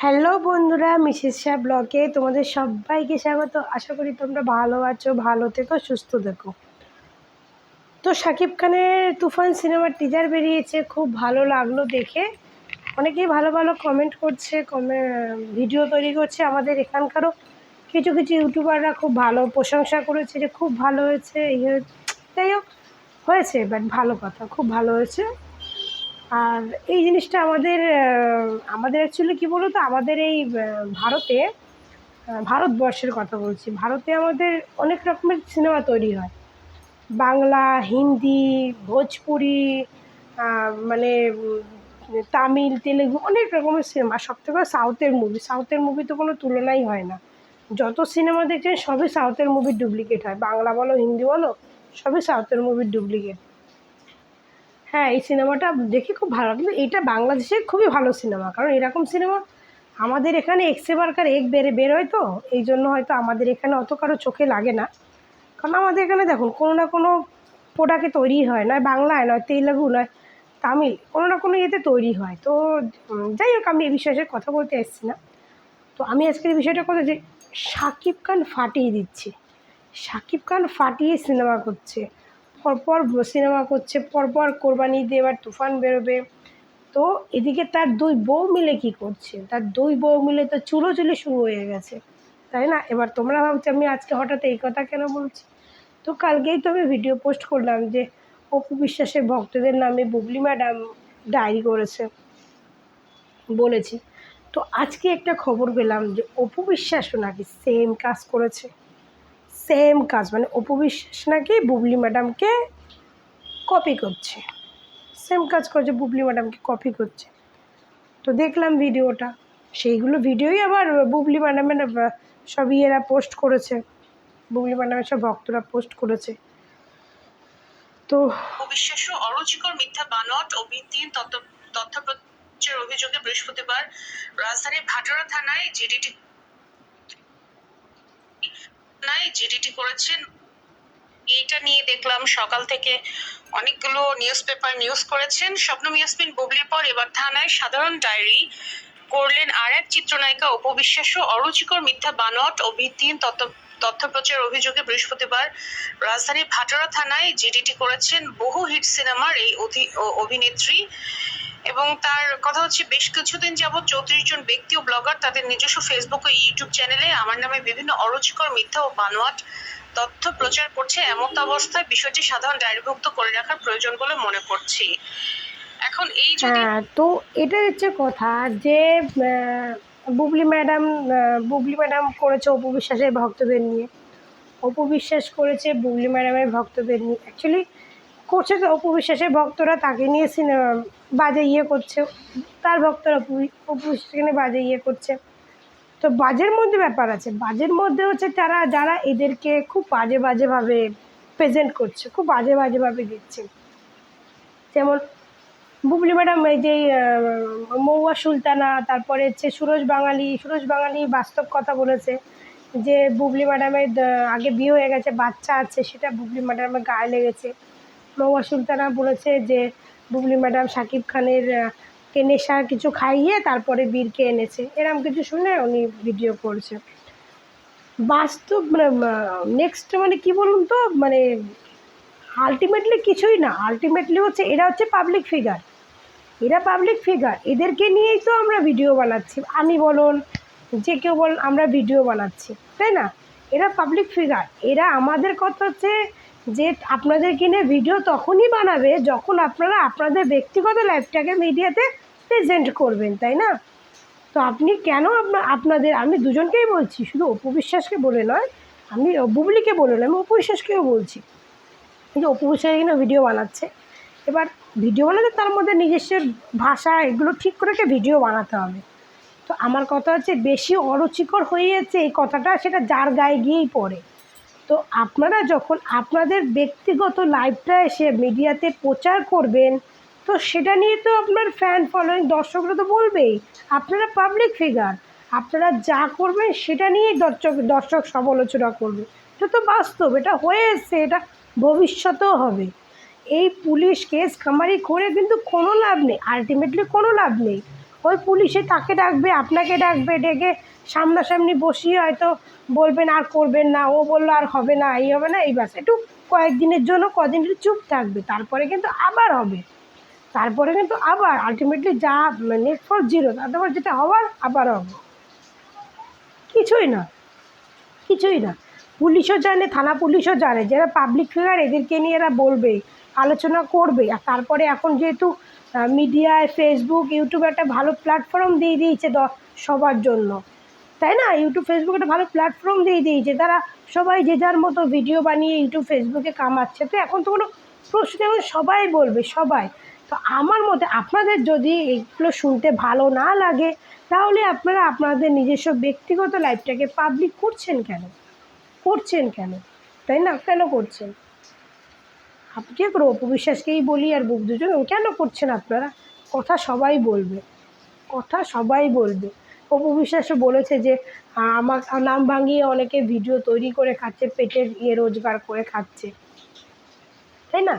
Hello বন্ধুরা, Mrs Shah ব্লগে তোমাদের সবাইকে স্বাগত। আশা করি তোমরা ভালো আছো, ভালো থেকো, সুস্থ থেকো। তো শাকিব খানের তুফান সিনেমার টিজার বেরিয়েছে, খুব ভালো লাগলো দেখে। অনেকেই ভালো ভালো কমেন্ট করছে, ভিডিও তৈরি করছে। আমাদের এখানকারও কিছু কিছু ইউটিউবাররা খুব ভালো প্রশংসা করেছে যে খুব ভালো হয়েছে। যাই হোক, হয়েছে, বাট ভালো কথা, খুব ভালো হয়েছে। আর এই জিনিসটা আমাদের অ্যাকচুয়ালি কী বলো তো, আমাদের এই ভারতে, ভারতবর্ষের কথা বলছি, ভারতে আমাদের অনেক রকমের সিনেমা তৈরি হয়। বাংলা, হিন্দি, ভোজপুরি, মানে তামিল, তেলেগু, অনেক রকমের সিনেমা। সবথেকে সাউথের মুভি তো কোনো তুলনাই হয় না। যত সিনেমা দেখছেন সবই সাউথের মুভির ডুপ্লিকেট হয়, বাংলা বলো হিন্দি বলো, সবই সাউথের মুভির ডুপ্লিকেট। হ্যাঁ, এই সিনেমাটা দেখে খুব ভালো লাগলো। এটা বাংলাদেশের খুবই ভালো সিনেমা, কারণ এরকম সিনেমা আমাদের এখানে একসে বারকার এক বেরোয়, তো এই জন্য হয়তো আমাদের এখানে অত কারো চোখে লাগে না। কারণ আমাদের এখানে দেখুন, কোনো না কোনো প্রোডাক্টে তৈরি হয়, নয় বাংলায়, নয় তেলেগু, নয় তামিল, কোনো না কোনো ইয়েতে তৈরি হয়। তো যাই হোক, আমি এই বিষয়ে কথা বলতে এসেছি না। তো আমি আজকের এই বিষয়টা কথা যে শাকিব খান ফাটিয়ে দিচ্ছে। শাকিব খান ফাটিয়ে সিনেমা করছে, পরপর সিনেমা করছে, পরপর কোরবানি দিয়ে এবার তুফান বেরোবে। তো এদিকে তার দুই বউ মিলে কি করছে, তার দুই বউ মিলে তো চুলোচুলি শুরু হয়ে গেছে, তাই না? এবার তোমরা ভাবছো আমি আজকে হঠাৎ এই কথা কেন বলছি। তো কালকেই তো আমি ভিডিও পোস্ট করলাম যে অপু বিশ্বাসের ভক্তদের নামে বুবলি ম্যাডাম ডায়েরি করেছে, বলেছি। তো আজকে একটা খবর পেলাম যে অপু বিশ্বাসও নাকি সেম কাজ করেছে। সেম কাজ, মানে অপু বিশ্বাস নাকি বুবলি ম্যাডামকে কপি করছে, সেম কাজ করছে, বুবলি ম্যাডামকে কপি করছে। তো দেখলাম ভিডিওটা, সেইগুলো ভিডিওই আবার বুবলি ম্যাডামের সব ইয়েরা পোস্ট করেছে, বুবলি ম্যাডামের সব ভক্তরা পোস্ট করেছে। তো অবিশ্বাস্য অরুচিকর মিথ্যা বানোয়াট ও ভিত্তিহীন তথ্য প্রচারের অভিযোগে বৃহস্পতিবার রাজধানীর ভাটারা থানায় জিডিটি করেছেন। এইটা নিয়ে দেখলাম সকাল থেকে অনেকগুলো নিউজ পেপার নিউজ করেছেন। শবনম ইয়াসমিন বুবলির পর এবার থানায় সাধারণ ডায়েরি করলেন আর এক চিত্রনায়িকা অপু বিশ্বাস। অরুচিকর মিথ্যা বানোয়াট ও ভিত্তিহীন তথ্য প্রচার অভিযোগে বৃহস্পতিবার রাজধানীর ভাটারা থানায় জিডিটি করেছেন বহু হিট সিনেমার এই অভিনেত্রী। এবং তার কথা হচ্ছে, বেশ কিছুদিন যাবৎ 34 জন ব্যক্তি ও ব্লগার তাদের নিজস্ব ফেসবুক ও ইউটিউব চ্যানেলে আমার নামে বিভিন্ন অরুচিকর মিথ্যা ও বানোয়াট তথ্য প্রচার করছে। এমত অবস্থায় বিষয়টি সাধারণ ডায়েরিভুক্ত করে রাখার প্রয়োজন বলে মনে করছি। এখন এই হ্যাঁ, তো এটা হচ্ছে কথা যে বুবলি ম্যাডাম করেছে অপু বিশ্বাসের ভক্তদের নিয়ে, অপু বিশ্বাস করেছে বুবলি ম্যাডামের ভক্তদের নিয়ে। অ্যাকচুয়ালি করছে তো অপু বিশ্বাসের ভক্তরা তাকে নিয়ে সিনেমা বাজে ইয়ে করছে, তার ভক্তরা অপু বিশ্বাসকে নিয়ে বাজে ইয়ে করছে। তো বাজের মধ্যে ব্যাপার আছে, বাজের মধ্যে হচ্ছে যারা এদেরকে খুব বাজেভাবে প্রেজেন্ট করছে, খুব বাজেভাবে দিচ্ছে। যেমন বুবলি ম্যাডাম, এই যে মৌয়া সুলতানা, তারপরে হচ্ছে সুরজ বাঙালি বাস্তব কথা বলেছে যে বুবলি ম্যাডামের আগে বিয়ে হয়ে গেছে, বাচ্চা আছে, সেটা বুবলি ম্যাডামের গায়ে লেগেছে। মৌয়া সুলতানা বলেছে যে বুবলি ম্যাডাম শাকিব খানের কে নেশা কিছু খাইয়ে তারপরে বীরকে এনেছে, এরকম কিছু শুনে উনি ভিডিও করছে। বাস্তব মানে নেক্সট মানে কী বলুন তো, মানে আলটিমেটলি কিছুই না, আলটিমেটলি হচ্ছে এরা হচ্ছে পাবলিক ফিগার, এদেরকে নিয়েই তো আমরা ভিডিও বানাচ্ছি, আমি বলুন যে কেউ বলুন, আমরা ভিডিও বানাচ্ছি, তাই না? এরা পাবলিক ফিগার, এরা আমাদের কথা হচ্ছে যে আপনাদেরকে নিয়ে ভিডিও তখনই বানাবে যখন আপনারা আপনাদের ব্যক্তিগত লাইফটাকে মিডিয়াতে প্রেজেন্ট করবেন, তাই না? তো আপনি কেন আপনাদের, আমি দুজনকেই বলছি, শুধু অপু বিশ্বাসকে বলে নয়, আমি বুবলিকে বলে নয়, আমি অপু বিশ্বাসকেও বলছি। কিন্তু অপু বিশ্বাস কিনা ভিডিও বানাচ্ছে, এবার ভিডিও বানাতে তার মধ্যে নিজস্ব ভাষা এগুলো ঠিক করে ভিডিও বানাতে হবে। তো আমার কথা হচ্ছে বেশি অরুচিকর হয়ে যাচ্ছে এই কথাটা, সেটা যার গায়ে গিয়েই পড়ে। তো আপনারা যখন আপনাদের ব্যক্তিগত লাইফটা এসে মিডিয়াতে প্রচার করবেন, তো সেটা নিয়ে তো আপনার ফ্যান ফলোয়িং দর্শকরা তো বলবেই, আপনারা পাবলিক ফিগার, আপনারা যা করবেন সেটা নিয়েই দর্শক সমালোচনা করবে। এটা তো বাস্তব, এটা হয়ে এসছে, এটা ভবিষ্যতেও হবে। এই পুলিশ কেস খামারি করে কিন্তু কোনো লাভ নেই, আলটিমেটলি কোনো লাভ নেই। ওই পুলিশে তাকে ডাকবে, আপনাকে ডাকবে, ডেকে সামনাসামনি বসিয়ে হয়তো বলবেন আর করবেন না, ও বললো আর হবে না, এই হবে না, এই ব্যাস একটু কয়েকদিনের জন্য কদিন একটু চুপ থাকবে, তারপরে কিন্তু আবার হবে, তারপরে কিন্তু আবার আলটিমেটলি যা নেট ফর জিরো, তারপর যেটা হওয়ার আবার হবে। কিছুই না, কিছুই না। পুলিশও জানে, থানা পুলিশও জানে, যারা পাবলিক ফিগার এদেরকে নিয়ে এরা বলবে, আলোচনা করবে। আর তারপরে এখন যেহেতু মিডিয়ায় ফেসবুক ইউটিউব একটা ভালো প্ল্যাটফর্ম দিয়ে দিয়েছে সবার জন্য, তাই না? ইউটিউব ফেসবুক একটা ভালো প্ল্যাটফর্ম দিয়ে দিয়েছে, তারা সবাই যে যার মতো ভিডিও বানিয়ে ইউটিউব ফেসবুকে কামাচ্ছে। তো এখন তো কোনো প্রশ্ন, এখন সবাই বলবে, সবাই। তো আমার মতে আপনাদের যদি এইগুলো শুনতে ভালো না লাগে, তাহলে আপনারা আপনাদের নিজস্ব ব্যক্তিগত লাইফটাকে পাবলিক করছেন কেন? করছেন কেন? তাই না? কেন করছেন? আপনি কী করে অপবিশ্বাসকেই বলি আর বুক দুজন কেন করছেন আপনারা? কথা সবাই বলবে, কথা সবাই বলবে। অপবিশ্বাসও বলেছে যে আমার নাম ভাঙিয়ে অনেকে ভিডিও তৈরি করে খাচ্ছে, পেটের রোজগার করে খাচ্ছে, তাই না?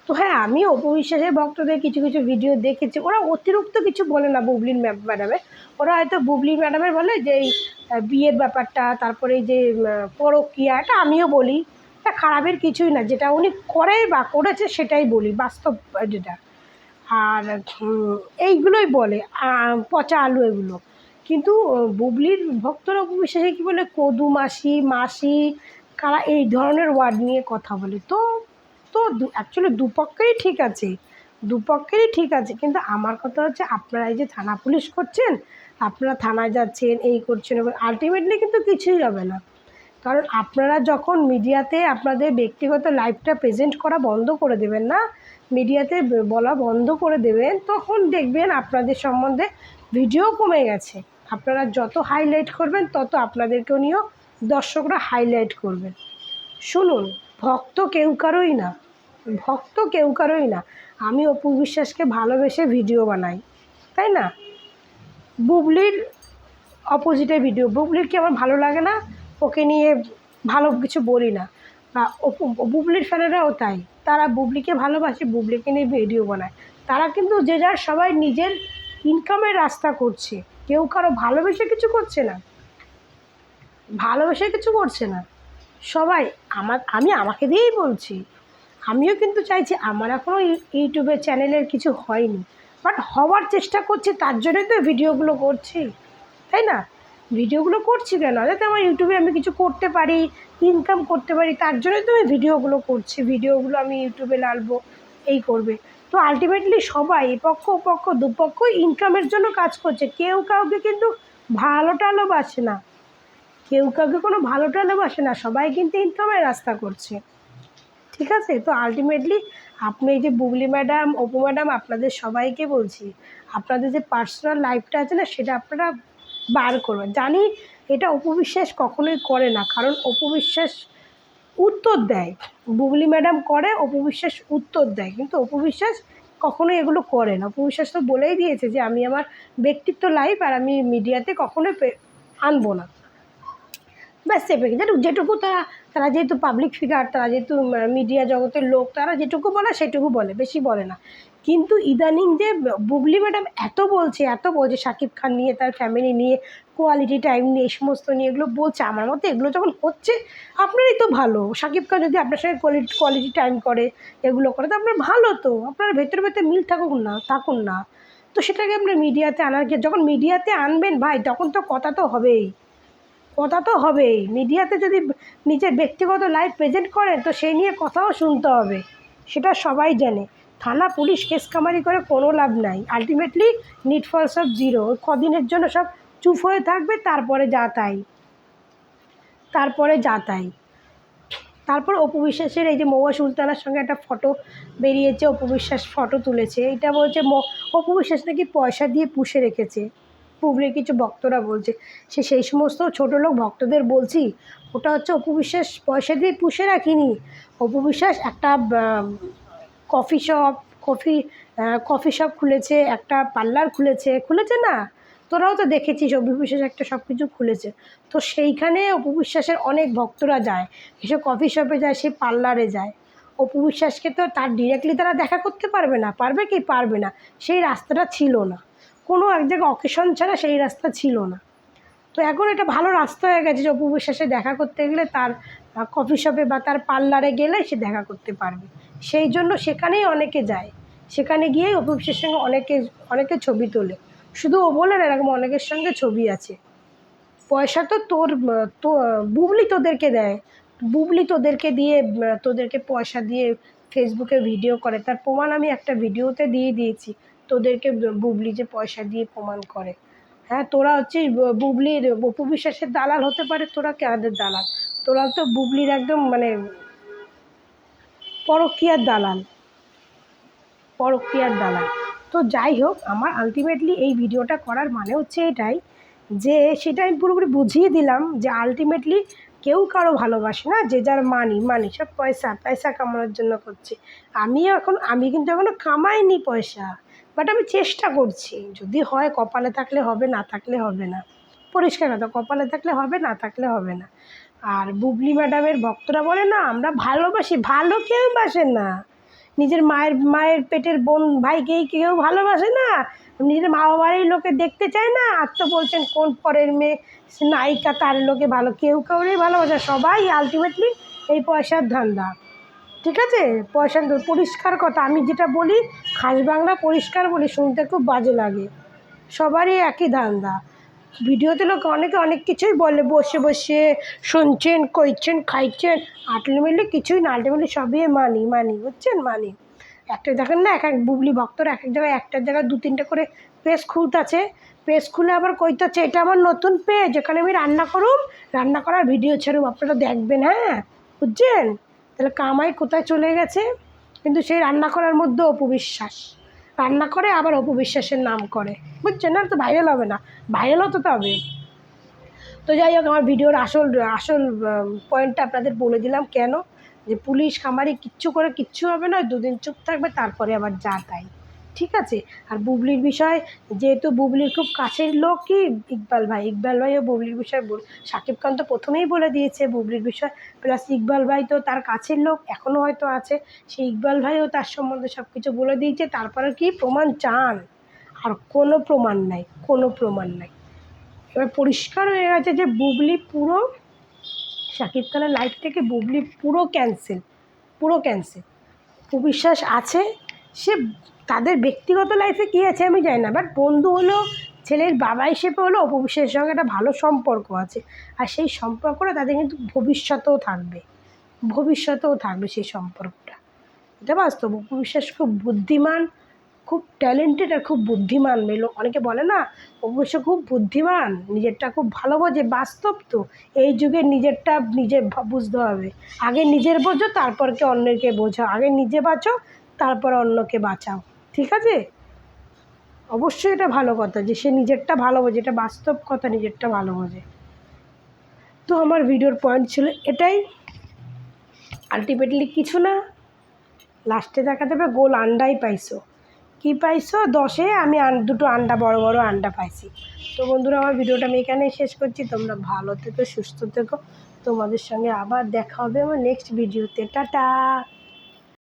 তো হ্যাঁ, আমি অপবিশ্বাসের ভক্তদের কিছু কিছু ভিডিও দেখেছি, ওরা অতিরিক্ত কিছু বলে না বুবলির ম্যাডামের। ওরা হয়তো বুবলি ম্যাডামের বলে যে এই বিয়ের ব্যাপারটা, তারপরে এই যে পরকীয়া, এটা আমিও বলি, এটা খারাপের কিছুই না, যেটা উনি করে বা করেছে সেটাই বলি, বাস্তব যেটা। আর এইগুলোই বলে পচা আলু এগুলো। কিন্তু বুবলির ভক্তরা অপবিশ্বাসে কী বলে, কদু মাসি, মাসি, কারা, এই ধরনের ওয়ার্ড নিয়ে কথা বলে। তো তো অ্যাকচুয়ালি দুপক্ষেরই ঠিক আছে, দুপক্ষেরই ঠিক আছে, কিন্তু আমার কথা হচ্ছে আপনারা এই যে থানা পুলিশ করছেন, আপনারা থানায় যাচ্ছেন, এই করছেন, আলটিমেটলি কিন্তু কিছুই হবে না। কারণ আপনারা যখন মিডিয়াতে আপনাদের ব্যক্তিগত লাইফটা প্রেজেন্ট করা বন্ধ করে দেবেন না, মিডিয়াতে বলা বন্ধ করে দেবেন, তখন দেখবেন আপনাদের সম্বন্ধে ভিডিও কমে গেছে। আপনারা যত হাইলাইট করবেন তত আপনাদেরকেও নিয়েও দর্শকরা হাইলাইট করবেন। শুনুন, ভক্ত কেউ কারোই না, ভক্ত কেউ কারোই না। আমি অপু বিশ্বাসকে ভালোবেসে ভিডিও বানাই, তাই না? বুবলির অপোজিটে ভিডিও, বুবলির কি আমার ভালো লাগে না, ওকে নিয়ে ভালো কিছু বলি না। বা বুবলির ফ্যানেরাও তাই, তারা বুবলিকে ভালোবাসে, বুবলিকে নিয়ে ভিডিও বানায়। তারা কিন্তু যে যার সবাই নিজের ইনকামের রাস্তা করছে, কেউ কারো ভালোবেসে কিছু করছে না, ভালোবেসে কিছু করছে না সবাই। আমি আমাকে দিয়েই বলছি, আমিও কিন্তু চাইছি, আমার এখনও ইউটিউবের চ্যানেলের কিছু হয়নি, বাট হওয়ার চেষ্টা করছি, তার জন্যই তো ভিডিওগুলো করছি, তাই না? ভিডিওগুলো করছি কেন, যাতে আমার ইউটিউবে আমি কিছু করতে পারি, ইনকাম করতে পারি, তার জন্যই তো আমি ভিডিওগুলো করছি, ভিডিওগুলো আমি ইউটিউবে ডালবো, এই করবে। তো আলটিমেটলি সবাই এপক্ষ ওপক্ষ দুপক্ষ ইনকামের জন্য কাজ করছে, কেউ কাউকে কিন্তু ভালো টালোবাসে না, কেউ কাউকে কোনো ভালো টালোবাসে না, সবাই কিন্তু ইনকামের রাস্তা করছে, ঠিক আছে? তো আলটিমেটলি আপনি এই যে বুবলি ম্যাডাম, অপু ম্যাডাম, আপনাদের সবাইকে বলছি, আপনাদের যে পার্সোনাল লাইফটা আছে না, সেটা আপনারা বার করবেন। জানি এটা অপু বিশ্বাস কখনোই করে না, কারণ অপু বিশ্বাস উত্তর দেয়, বুবলি ম্যাডাম করে, অপু বিশ্বাস উত্তর দেয়, কিন্তু অপু বিশ্বাস কখনোই এগুলো করে না। অপু বিশ্বাস তো বলেই দিয়েছে যে আমি আমার ব্যক্তিত্ব লাইফ আর আমি মিডিয়াতে কখনোই আনবো না, ব্যাস চেপে গেছে। যেটুকু তারা তারা যেহেতু পাবলিক ফিগার, তারা যেহেতু মিডিয়া জগতের লোক, তারা যেটুকু বলে সেটুকু বলে, বেশি বলে না। কিন্তু ইদানিং যে বুবলি ম্যাডাম এত বলছে শাকিব খান নিয়ে, তার ফ্যামিলি নিয়ে, কোয়ালিটি টাইম নিয়ে, এই সমস্ত নিয়ে এগুলো বলছে, আমার মতে এগুলো যখন হচ্ছে আপনারই তো ভালো। শাকিব খান যদি আপনার সঙ্গে কোয়ালিটি টাইম করে, এগুলো করে, তো আপনার ভালো, তো আপনার ভেতরে ভেতরে মিল থাকুন না, তো সেটাকে আপনার মিডিয়াতে আনার, যখন মিডিয়াতে আনবেন ভাই, তখন তো কথা তো হবেই, কথা তো হবেই। মিডিয়াতে যদি নিজের ব্যক্তিগত লাইফ প্রেজেন্ট করেন, তো সেই নিয়ে কথাও শুনতে হবে, সেটা সবাই জানে। থানা পুলিশ কেস কামারি করে কোনো লাভ নাই, আলটিমেটলি নিট ফল সব জিরো, কদিনের জন্য সব চুপ হয়ে থাকবে, তারপরে যা তাই, তারপর অপু বিশ্বাসের এই যে মহুয়া সুলতানার সঙ্গে একটা ফটো বেরিয়েছে, অপু বিশ্বাস ফটো তুলেছে, এটা বলছে অপু বিশ্বাস নাকি পয়সা দিয়ে পুষে রেখেছে, বুবলির কিছু ভক্তরা বলছে। সেই সমস্ত ছোটো লোক ভক্তদের বলছি, ওটা হচ্ছে অপু বিশ্বাস পয়সা দিয়ে পুষে রাখিনি। অপু বিশ্বাস একটা কফি শপ খুলেছে, একটা পার্লার খুলেছে না, তোরাও তো দেখেছিস, অপু বিশ্বাস একটা সব কিছু খুলেছে। তো সেইখানে অপু বিশ্বাসের অনেক ভক্তরা যায়, এসব কফি শপে যায়, সে পার্লারে যায়। অপু বিশ্বাসকে তো তার ডিরেক্টলি তারা দেখা করতে পারবে না, পারবে না, সেই রাস্তাটা ছিল না। কোনো এক জায়গায় অকেশন ছাড়া সেই রাস্তা ছিল না। তো এখন এটা ভালো রাস্তা হয়ে গেছে যে অপু বিশ্বাসে দেখা করতে গেলে তার কফি শপে বা তার পার্লারে গেলে সে দেখা করতে পারবে। সেই জন্য সেখানেই অনেকে যায়, সেখানে গিয়েই অপু বিশ্বাসের সঙ্গে অনেকে ছবি তোলে। শুধু ও বলে না, এরকম অনেকের সঙ্গে ছবি আছে। পয়সা তো তো বুবলি তোদেরকে দেয়, বুবলি তোদেরকে দিয়ে তোদেরকে পয়সা দিয়ে ফেসবুকে ভিডিও করে, তার প্রমাণ আমি একটা ভিডিওতে দিয়ে দিয়েছি তোদেরকে। বুবলি যে পয়সা দিয়ে প্রমাণ করে। হ্যাঁ, তোরা হচ্ছে বুবলির অপু বিশ্বাসের দালাল হতে পারে, তোরা কাদের দালাল? তোরা তো বুবলির একদম মানে পরকীয়ার দালাল, পরকীয়ার দালাল। তো যাই হোক, আমার আলটিমেটলি এই ভিডিওটা করার মানে হচ্ছে এটাই, যে সেটা আমি পুরোপুরি বুঝিয়ে দিলাম যে আলটিমেটলি কেউ কারো ভালোবাসে না, যে যার মানি সব পয়সা কামানোর জন্য করছে। আমি কিন্তু এখনও কামাইনি পয়সা, বাট আমি চেষ্টা করছি। যদি হয় কপালে থাকলে হবে, না থাকলে হবে না। পরিষ্কার কথা, কপালে থাকলে হবে, না থাকলে হবে না। আর বুবলি ম্যাডামের ভক্তরা বলে না, আমরা ভালোবাসি, ভালো কেউ বাসে না। নিজের মায়ের পেটের বোন ভাইকেই কেউ ভালোবাসে না, নিজের মা বাবারই লোকে দেখতে চায় না। আর তো বলছেন কোন পরের মেয়ে নায়িকা তার লোকে ভালো, কেউ কাউরেই ভালোবাসে, সবাই আলটিমেটলি এই পয়সার ধান্দা। ঠিক আছে, পয়সার পরিষ্কার কথা, আমি যেটা বলি খাস বাংলা পরিষ্কার বলি, শুনতে খুব বাজে লাগে। সবারই একই ধান্দা। ভিডিওতে লোক অনেকে অনেক কিছুই বলে, বসে বসে শুনছেন, কইছেন, খাইছেন, আলটিমেটলি কিছুই না, আলটিমেটলি সবই মানি, বুঝছেন, মানি। একটা দেখেন না, এক এক বুবলি ভক্তরা এক এক জায়গায়, একটার জায়গায় 2-3টে করে পেজ খুলতেছে, পেজ খুলে আবার কইতেছে এটা আমার নতুন পেজ, এখানে আমি রান্না করার ভিডিও ছাড়ুম, আপনারা দেখবেন। হ্যাঁ, বুঝছেন? তাহলে কামাই কোথায় চলে গেছে। কিন্তু সেই রান্না করার মধ্যে অপু বিশ্বাস রান্না করে, আবার অপু বিশ্বাসের নাম করে, বুঝছেন না? তো ভাইরাল হবে না, ভাইরাল হতে তো হবে। তো যাই হোক, আমার ভিডিওর আসল পয়েন্টটা আপনাদের বলে দিলাম কেন, যে পুলিশ কামারি কিচ্ছু হবে না, 2 দিন চুপ থাকবে, তারপরে আবার যা তাই। ঠিক আছে। আর বুবলির বিষয়, যেহেতু বুবলির খুব কাছের লোক কি ইকবাল ভাইও বুবলির বিষয় শাকিব খান তো প্রথমেই বলে দিয়েছে বুবলির বিষয়, প্লাস ইকবাল ভাই তো তার কাছের লোক, এখনও হয়তো আছে। সেই ইকবাল ভাইও তার সম্বন্ধে সব কিছু বলে দিয়েছে। তারপরে কি প্রমাণ চান? আর কোনো প্রমাণ নাই। এবার পরিষ্কার হয়ে গেছে যে বুবলি পুরো শাকিব খানের লাইফ থেকে বুবলি পুরো ক্যান্সেল। অপু বিশ্বাস আছে, সে তাদের ব্যক্তিগত লাইফে কী আছে আমি জানি না, বাট বন্ধু হলো, ছেলের বাবা হিসেবে হলো অপু বিশ্বাসের সঙ্গে একটা ভালো সম্পর্ক আছে। আর সেই সম্পর্কটা তাদের কিন্তু ভবিষ্যতেও থাকবে সেই সম্পর্কটা। এটা বাস্তব। অপু বিশ্বাস খুব বুদ্ধিমান, খুব ট্যালেন্টেড আর খুব বুদ্ধিমান মেয়ে। অনেকে বলে না অবশ্য খুব বুদ্ধিমান, নিজেরটা খুব ভালো বোঝে, বাস্তব তো। এই যুগে নিজেরটা নিজে বুঝতে হবে। আগে নিজের বোঝো, তারপর কি অন্যকে বোঝাও। আগে নিজে বাঁচো, তারপর অন্যকে বাঁচাও। ঠিক আছে? অবশ্যই এটা ভালো কথা যে সে নিজেরটা ভালো বোঝে, এটা বাস্তব কথা, নিজেরটা ভালো বোঝে। তো আমার ভিডিওর পয়েন্ট ছিল এটাই। আলটিমেটলি কিছু না, লাস্টে দেখা যাবে গোল আন্ডাই পাইছো। কি পাইছো? 10-এ আমি 2টো আন্ডা, বড় বড় আন্ডা পাইছি। তো বন্ধুরা, আমার ভিডিওটা আমি এখানেই শেষ করছি। তোমরা ভালো থেকো, সুস্থ থেকো। তোমাদের সঙ্গে আবার দেখা হবে আমার নেক্সট ভিডিওতে। টাটা।